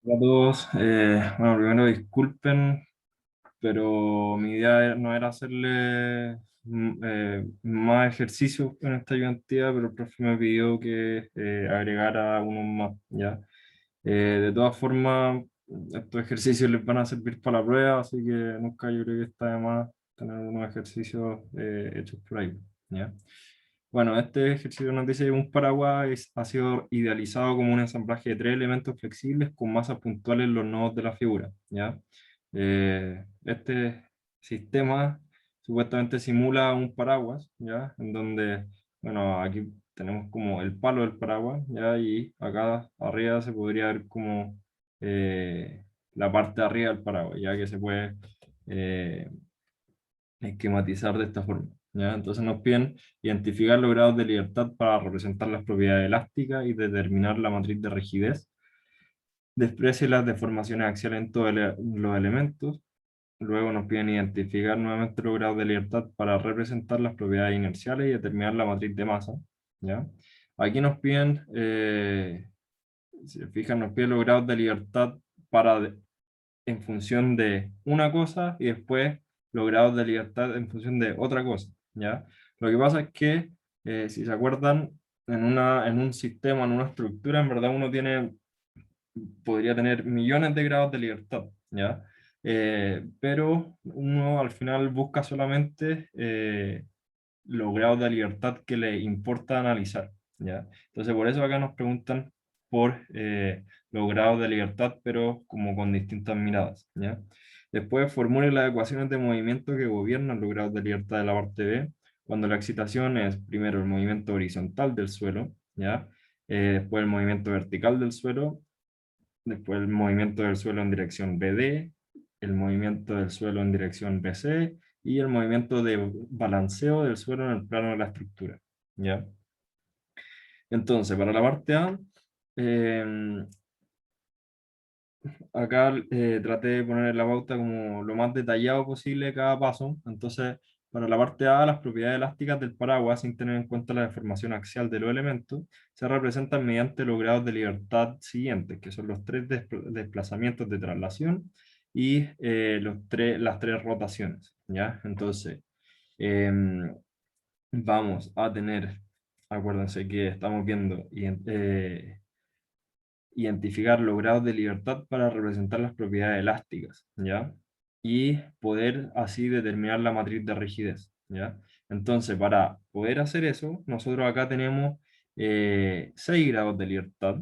Hola a todos. Bueno, primero disculpen, pero mi idea no era hacerle más ejercicios en esta ayudantía, pero el profe me pidió que agregara unos más, ¿ya? De todas formas, estos ejercicios les van a servir para la prueba, así que nunca yo creo que está de más tener unos ejercicios hechos por ahí, ¿ya? Bueno, este ejercicio nos dice que un paraguas ha sido idealizado como un ensamblaje de tres elementos flexibles con masas puntuales en los nodos de la figura, ¿ya? Este sistema supuestamente simula un paraguas, ¿ya? En donde, bueno, aquí tenemos como el palo del paraguas, ¿ya? Y acá arriba se podría ver como la parte de arriba del paraguas, ya que se puede eh, esquematizar de esta forma, ¿ya? Entonces nos piden identificar los grados de libertad para representar las propiedades elásticas y determinar la matriz de rigidez. Desprecie las deformaciones axiales en todos los elementos. Luego nos piden identificar nuevamente los grados de libertad para representar las propiedades inerciales y determinar la matriz de masa, ¿ya? Aquí nos piden, si se fijan, nos piden los grados de libertad para en función de una cosa y después los grados de libertad en función de otra cosa, ¿ya? Lo que pasa es que, si se acuerdan, en un sistema, en una estructura, en verdad uno podría tener millones de grados de libertad, ¿ya? Pero uno al final busca solamente los grados de libertad que le importa analizar, ¿ya? Entonces, por eso acá nos preguntan por los grados de libertad, pero como con distintas miradas, ¿ya? Después, formule las ecuaciones de movimiento que gobiernan los grados de libertad de la parte B, cuando la excitación es primero el movimiento horizontal del suelo, ¿ya? Después el movimiento vertical del suelo, después el movimiento del suelo en dirección BD, el movimiento del suelo en dirección BC y el movimiento de balanceo del suelo en el plano de la estructura, ¿ya? Entonces, para la parte A, eh, acá traté de poner en la pauta como lo más detallado posible cada paso. Entonces, para la parte A, las propiedades elásticas del paraguas, sin tener en cuenta la deformación axial de los elementos, se representan mediante los grados de libertad siguientes, que son los tres desplazamientos de traslación y las tres rotaciones, ¿ya? Entonces, em, vamos a tener, acuérdense que estamos viendo identificar los grados de libertad para representar las propiedades elásticas, ¿ya? Y poder así determinar la matriz de rigidez, ¿ya? Entonces, para poder hacer eso, nosotros acá tenemos 6 grados de libertad,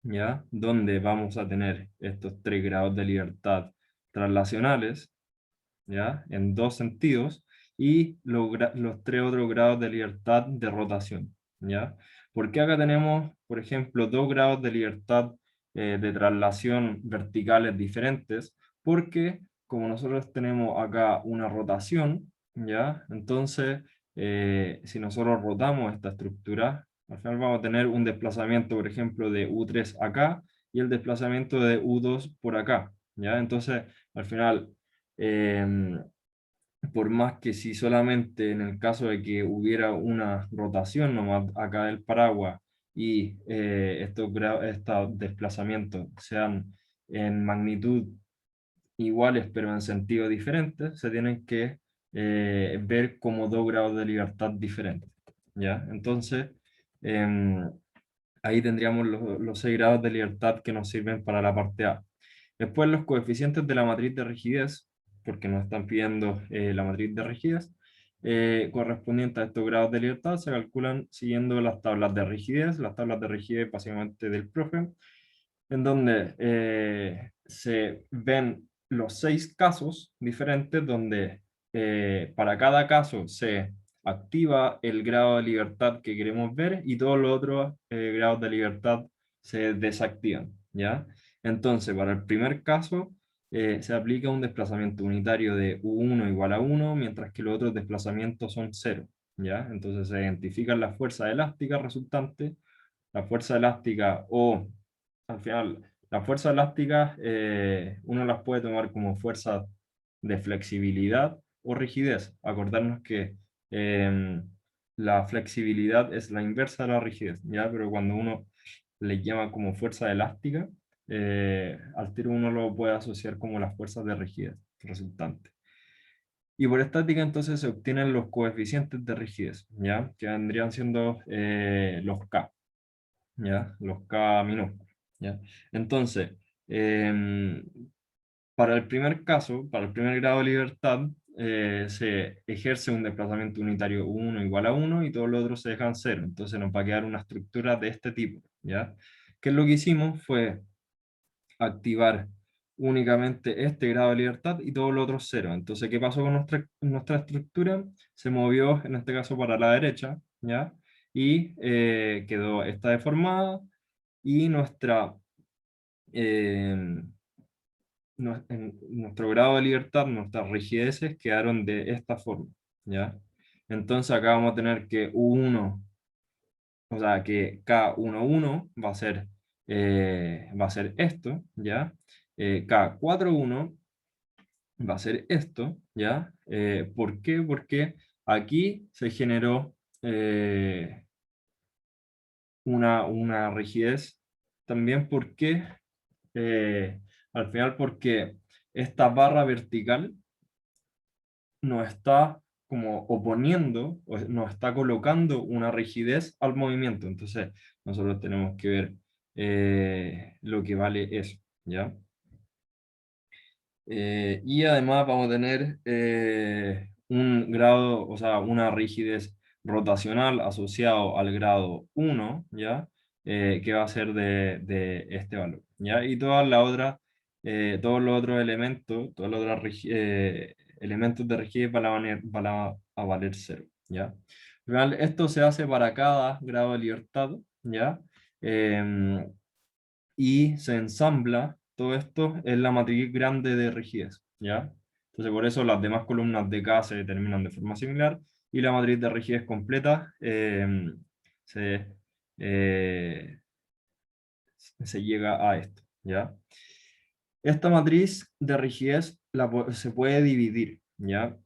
¿ya? Donde vamos a tener estos 3 grados de libertad traslacionales, ¿ya? En dos sentidos, y los tres otros grados de libertad de rotación, ¿ya? Porque acá tenemos, por ejemplo, 2 grados de libertad de traslación verticales diferentes, porque como nosotros tenemos acá una rotación, ¿ya? Entonces, si nosotros rotamos esta estructura, al final vamos a tener un desplazamiento, por ejemplo, de U3 acá y el desplazamiento de U2 por acá, ¿ya? Entonces, al final, Em, por más que si solamente en el caso de que hubiera una rotación nomás acá del paraguas y estos desplazamientos sean en magnitud iguales pero en sentido diferentes, se tienen que ver como 2 grados de libertad diferentes, ¿ya? Entonces, em, ahí tendríamos los 6 grados de libertad que nos sirven para la parte A. Después los coeficientes de la matriz de rigidez, porque nos están pidiendo la matriz de rigidez, correspondiente a estos grados de libertad, se calculan siguiendo las tablas de rigidez, básicamente del profe, en donde se ven los 6 casos diferentes, donde para cada caso se activa el grado de libertad que queremos ver y todos los otros grados de libertad se desactivan, ¿ya? Entonces, para el primer caso, se aplica un desplazamiento unitario de U1 igual a 1, mientras que los otros desplazamientos son 0, ¿ya? Entonces se identifican las fuerzas elásticas resultantes, la fuerza elástica o, al final, las fuerzas elásticas uno las puede tomar como fuerzas de flexibilidad o rigidez. Acordarnos que eh, la flexibilidad es la inversa de la rigidez, ¿ya? Pero cuando uno le llama como fuerza elástica, al tiro uno lo puede asociar como las fuerzas de rigidez resultantes. Y por estática entonces se obtienen los coeficientes de rigidez, ¿ya? Que vendrían siendo los K, ¿ya? Los K minúsculos, ¿ya? Entonces, em, para el primer caso, para el primer grado de libertad, se ejerce un desplazamiento unitario 1 igual a 1 y todos los otros se dejan 0. Entonces nos va a quedar una estructura de este tipo, ¿ya? ¿Qué es lo que hicimos? Fue activar únicamente este grado de libertad y todos los otros 0. Entonces, ¿qué pasó con nuestra estructura? Se movió, en este caso, para la derecha, ¿ya? Y quedó esta deformada y eh, en nuestro grado de libertad, nuestras rigideces quedaron de esta forma, ¿ya? Entonces acá vamos a tener que U1, o sea, que K11 va a ser esto, ¿ya? K41 va a ser esto, ¿ya? ¿Por qué? Porque aquí se generó una rigidez también porque al final porque esta barra vertical nos está como oponiendo, o nos está colocando una rigidez al movimiento. Entonces, nosotros tenemos que ver lo que vale eso, ¿ya? Y además vamos a tener un grado, o sea, una rigidez rotacional asociado al grado 1, ¿ya? Que va a ser de este valor, ¿ya? Y todos los otros elementos, todos los otros elementos de rigidez van a valer 0, ¿ya? Al final, esto se hace para cada grado de libertad, ¿ya? Y se ensambla todo esto en la matriz grande de rigidez, ¿ya? Entonces por eso las demás columnas de K se determinan de forma similar y la matriz de rigidez completa se, eh, se llega a esto, ¿ya? Esta matriz de rigidez se puede dividir, ¿ya?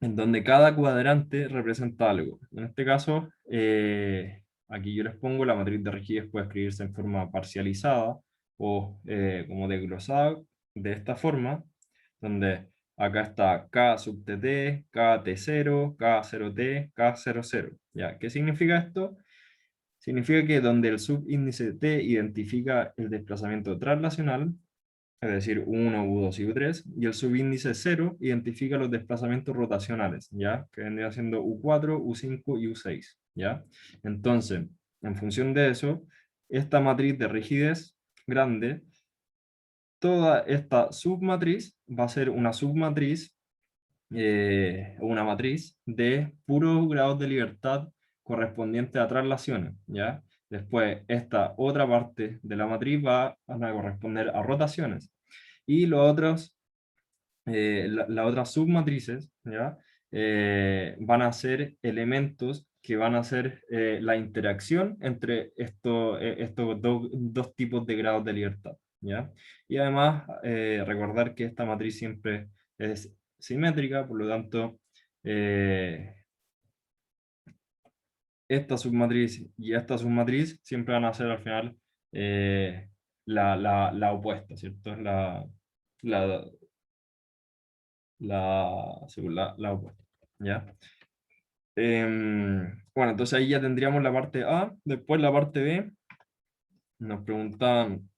En donde cada cuadrante representa algo. En este caso, aquí yo les pongo la matriz de rigidez puede escribirse en forma parcializada o como desglosada de esta forma, donde acá está K sub tt, K T0, K0T, K00. ¿Ya? ¿Qué significa esto? Significa que donde el subíndice T identifica el desplazamiento translacional, es decir, U1, U2 y U3, y el subíndice 0 identifica los desplazamientos rotacionales, ¿ya? Que vendría siendo U4, U5 y U6, ¿ya? Entonces, en función de eso, esta matriz de rigidez grande, toda esta submatriz va a ser una submatriz, una matriz de puros grados de libertad correspondiente a traslaciones, ¿ya? Después, esta otra parte de la matriz va a corresponder a rotaciones y los otros, las otras submatrices, ¿ya? Van a ser elementos que van a ser la interacción entre estos dos tipos de grados de libertad, ¿ya? Y además, recordar que esta matriz siempre es simétrica, por lo tanto, eh, esta submatriz y esta submatriz siempre van a ser al final eh, la opuesta, ¿cierto? La, la opuesta, ¿ya? Bueno, entonces ahí ya tendríamos la parte A, después la parte B, nos preguntan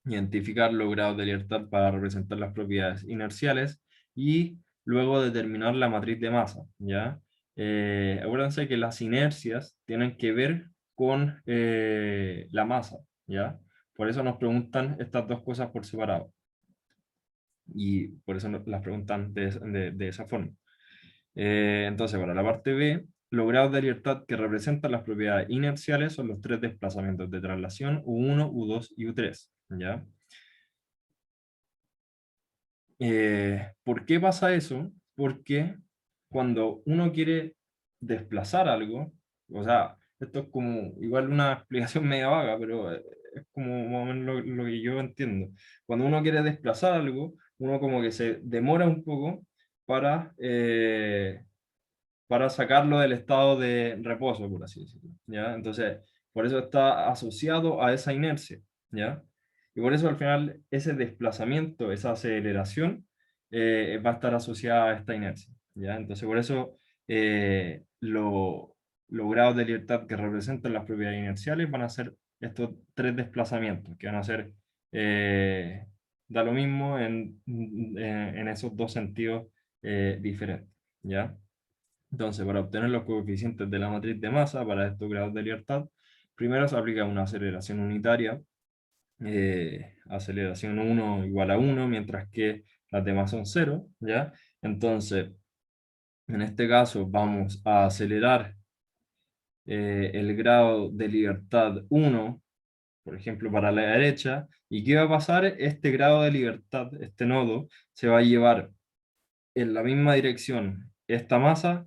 identificar los grados de libertad para representar las propiedades inerciales y luego determinar la matriz de masa, ¿ya? Acuérdense que las inercias tienen que ver con la masa, ¿ya? Por eso nos preguntan estas dos cosas por separado y por eso las preguntan de esa forma. Entonces, para la parte B, los grados de libertad que representan las propiedades inerciales son los tres desplazamientos de traslación U1, U2 y U3, ¿ya? ¿Por qué pasa eso? Porque cuando uno quiere desplazar algo, o sea, esto es como igual una explicación media vaga, pero es como más o menos lo que yo entiendo. Cuando uno quiere desplazar algo, uno como que se demora un poco para sacarlo del estado de reposo, por así decirlo, ¿ya? Entonces, por eso está asociado a esa inercia. ¿ya? Y por eso al final ese desplazamiento, esa aceleración, va a estar asociada a esta inercia, ¿ya? Entonces por eso los grados de libertad que representan las propiedades inerciales van a ser estos tres desplazamientos, que van a ser, eh, da lo mismo en esos dos sentidos diferentes, ¿ya? Entonces, para obtener los coeficientes de la matriz de masa para estos grados de libertad, primero se aplica una aceleración unitaria, aceleración 1 igual a 1, mientras que las demás son 0, ¿ya? Entonces, en este caso vamos a acelerar el grado de libertad 1, por ejemplo, para la derecha, ¿y qué va a pasar? Este grado de libertad, este nodo, se va a llevar en la misma dirección esta masa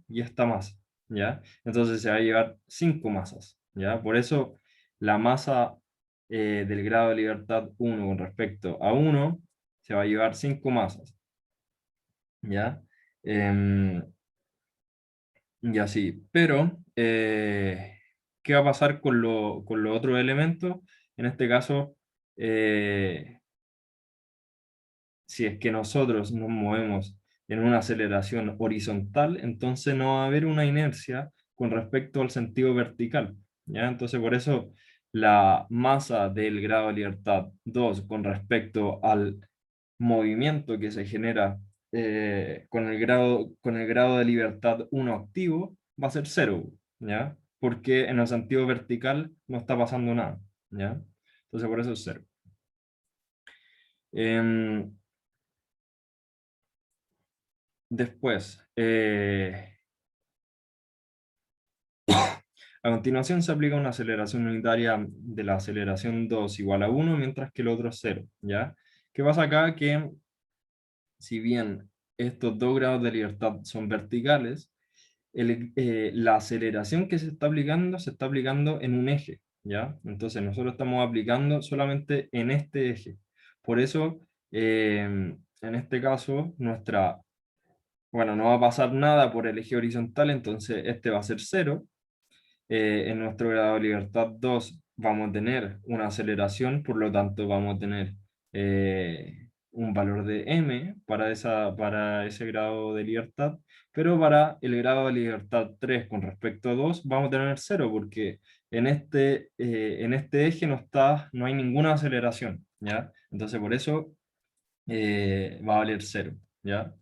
y esta masa, ¿ya? Entonces se va a llevar cinco masas, ¿ya? Por eso la masa del grado de libertad 1 con respecto a uno se va a llevar cinco masas, ¿ya? Em, y así, pero ¿qué va a pasar con los otros elementos? En este caso, eh, si es que nosotros nos movemos en una aceleración horizontal, entonces no va a haber una inercia con respecto al sentido vertical, ¿ya? Entonces, por eso la masa del grado de libertad 2 con respecto al movimiento que se genera con el grado de libertad 1 activo va a ser cero, ¿ya? Porque en el sentido vertical no está pasando nada, ¿ya? Entonces, por eso es cero. Em, Después, a continuación se aplica una aceleración unitaria de la aceleración 2 igual a 1, mientras que el otro es 0, ¿ya? ¿Qué pasa acá? Que si bien estos dos grados de libertad son verticales, la aceleración que se está aplicando en un eje, ¿ya? Entonces nosotros estamos aplicando solamente en este eje. Por eso, en este caso, bueno, no va a pasar nada por el eje horizontal, entonces este va a ser cero. En nuestro grado de libertad 2 vamos a tener una aceleración, por lo tanto vamos a tener un valor de m para ese grado de libertad, pero para el grado de libertad 3 con respecto a 2 vamos a tener cero, porque en este eje no hay ninguna aceleración, ¿ya? Entonces por eso va a valer cero, ¿ya?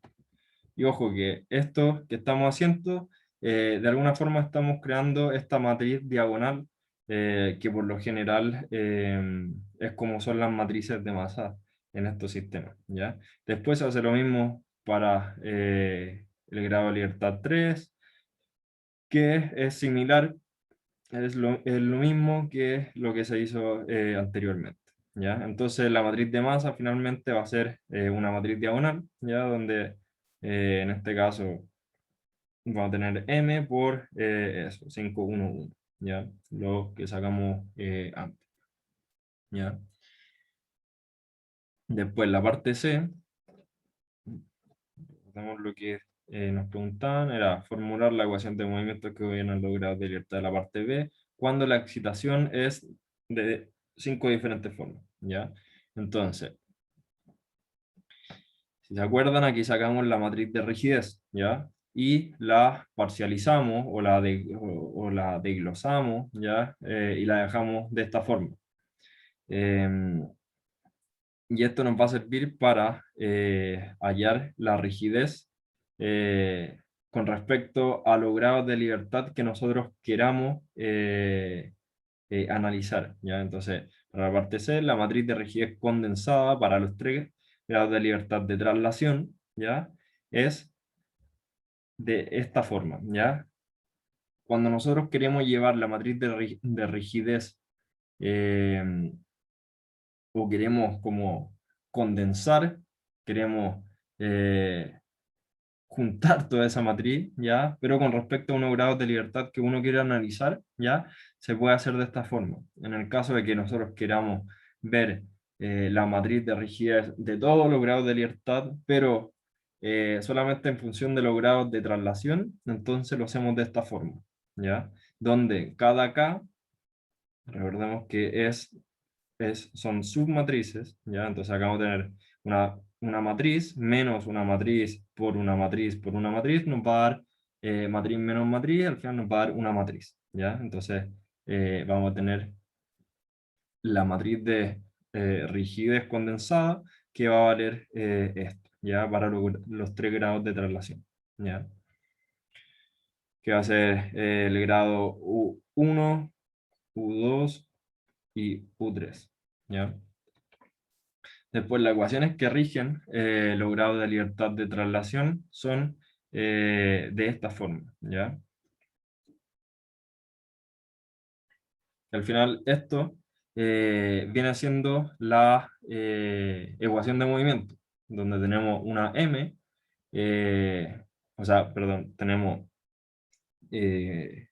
Y ojo que esto que estamos haciendo, de alguna forma estamos creando esta matriz diagonal, que por lo general es como son las matrices de masa en estos sistemas, ¿ya? Después se hace lo mismo para el grado de libertad 3 que es similar, es lo mismo que lo que se hizo anteriormente, ¿ya? Entonces la matriz de masa finalmente va a ser una matriz diagonal, ¿ya? Donde en este caso vamos a tener m por eso, 5, 1, 1, ¿ya? Lo que sacamos antes, ¿ya? Después la parte C, tenemos lo que nos preguntaban, era formular la ecuación de movimientos que gobiernan los grados de libertad de la parte B, cuando la excitación es de cinco diferentes formas, ¿ya? Entonces, si se acuerdan, aquí sacamos la matriz de rigidez, ¿ya? Y la parcializamos o la desglosamos, ¿ya? Y la dejamos de esta forma. Y esto nos va a servir para hallar la rigidez con respecto a los grados de libertad que nosotros queramos analizar, ¿ya? Entonces, para la parte C, la matriz de rigidez condensada para los tres grados de libertad de traslación, ¿ya? Es de esta forma, ¿ya? Cuando nosotros queremos llevar la matriz de rigidez eh, o queremos como condensar, queremos eh, juntar toda esa matriz, ¿ya? Pero con respecto a unos grados de libertad que uno quiere analizar, ¿ya? Se puede hacer de esta forma. En el caso de que nosotros queramos ver la matriz de rigidez de todos los grados de libertad, pero solamente en función de los grados de traslación, entonces lo hacemos de esta forma, ¿ya? Donde cada K recordemos que son submatrices, ¿ya? Entonces acá vamos a tener una matriz menos una matriz por una matriz por una matriz, nos va a dar matriz menos matriz, al final nos va a dar una matriz, ¿ya? Entonces vamos a tener la matriz de rigidez condensada que va a valer esto, ¿ya? Para los 3 grados de traslación, ¿ya? Que va a ser el grado U1, U2 y U3, ¿ya? Después, las ecuaciones que rigen los grados de libertad de traslación son de esta forma, ¿ya? Al final, esto viene siendo la ecuación de movimiento, donde tenemos una m, o sea, perdón, tenemos, eh,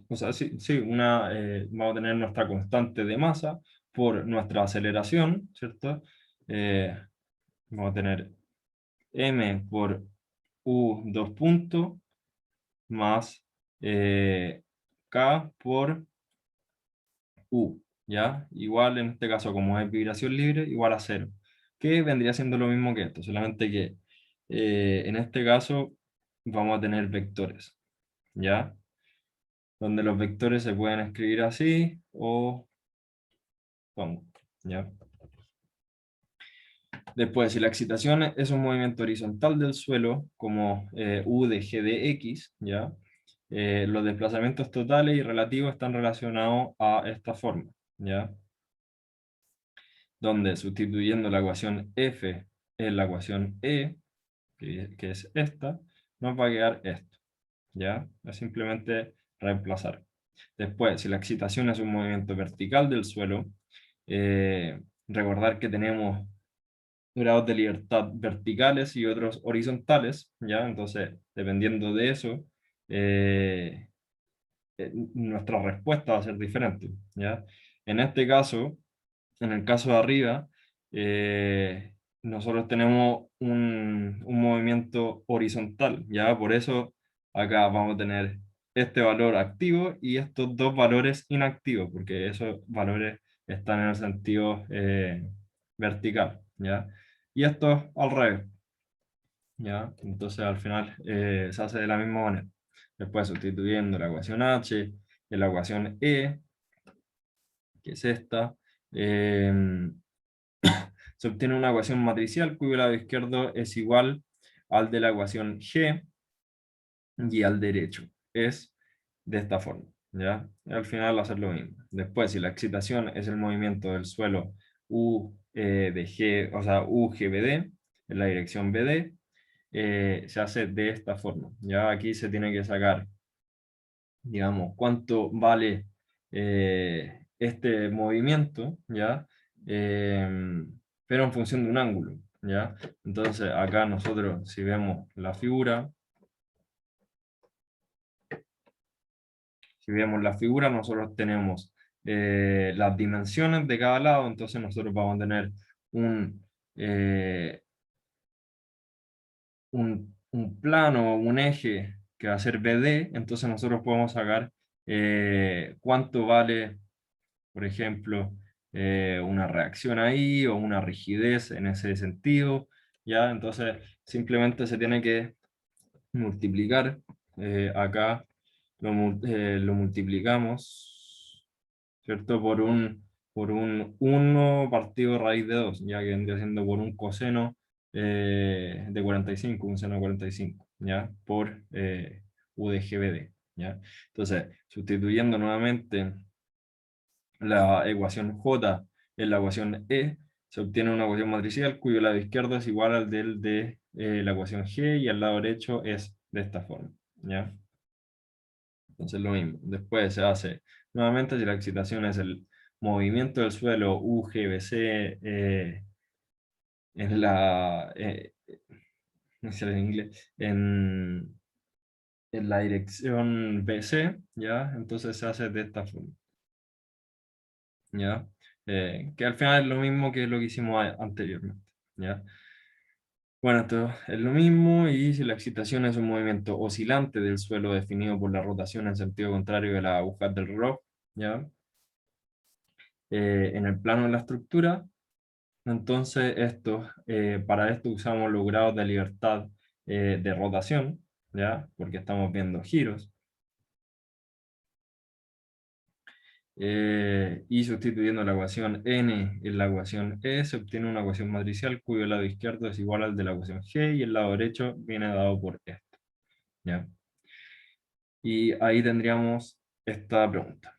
o sea, sí, sí, vamos a tener nuestra constante de masa por nuestra aceleración, ¿cierto? Eh, Vamos a tener m por u dos puntos más k por u, ¿ya? Igual en este caso, como es vibración libre, igual a cero, que vendría siendo lo mismo que esto, solamente que en este caso vamos a tener vectores, ¿ya? Donde los vectores se pueden escribir así o como, ¿ya? Después, si la excitación es un movimiento horizontal del suelo, como U de G de X, ¿ya? Los desplazamientos totales y relativos están relacionados a esta forma, ¿ya? Donde sustituyendo la ecuación F en la ecuación E, que es esta, nos va a quedar esto, ¿ya? Es simplemente reemplazar. Después, si la excitación es un movimiento vertical del suelo, recordar que tenemos grados de libertad verticales y otros horizontales, ¿ya? Entonces, dependiendo de eso, eh, nuestra respuesta va a ser diferente, ¿ya? En este caso, en el caso de arriba, nosotros tenemos un movimiento horizontal, ¿ya? Por eso acá vamos a tener este valor activo y estos dos valores inactivos, porque esos valores están en el sentido vertical, ¿ya? Y esto al revés, ¿ya? Entonces al final se hace de la misma manera. Después sustituyendo la ecuación H y la ecuación E, que es esta, se obtiene una ecuación matricial cuyo lado izquierdo es igual al de la ecuación G y al derecho. Es de esta forma, ¿ya? Y al final hacer lo mismo. Después, si la excitación es el movimiento del suelo U de G, o sea, UGBD, en la dirección BD, se hace de esta forma. Ya aquí se tiene que sacar, digamos, cuánto vale este movimiento, ¿ya? Pero en función de un ángulo, ¿ya? Entonces, acá nosotros, si vemos la figura, nosotros tenemos las dimensiones de cada lado, entonces nosotros vamos a tener un, eh, un plano, un eje que va a ser BD, entonces nosotros podemos sacar cuánto vale, por ejemplo, una reacción ahí o una rigidez en ese sentido, ¿ya? Entonces simplemente se tiene que multiplicar, acá lo multiplicamos, ¿cierto? Por un 1 partido raíz de 2 ya que vendría siendo por un coseno de 45, un seno de 45, ¿ya? Por U de GBD, ¿ya? Entonces, sustituyendo nuevamente la ecuación J en la ecuación E, se obtiene una ecuación matricial cuyo lado izquierdo es igual al del de la ecuación G y al lado derecho es de esta forma, ¿ya? Entonces lo mismo. Después se hace nuevamente si la excitación es el movimiento del suelo UGBC en no sé en inglés, en la dirección BC, ¿ya? Entonces se hace de esta forma, ¿ya? Que al final es lo mismo que lo que hicimos anteriormente, ¿ya? Bueno, esto es lo mismo y si la excitación es un movimiento oscilante del suelo definido por la rotación en sentido contrario de la aguja del reloj, ¿ya? en el plano de la estructura. Entonces, para esto usamos los grados de libertad de rotación, ¿ya? Porque estamos viendo giros. Y sustituyendo la ecuación n en la ecuación e, se obtiene una ecuación matricial cuyo lado izquierdo es igual al de la ecuación g y el lado derecho viene dado por esto, ¿ya? Y ahí tendríamos esta pregunta.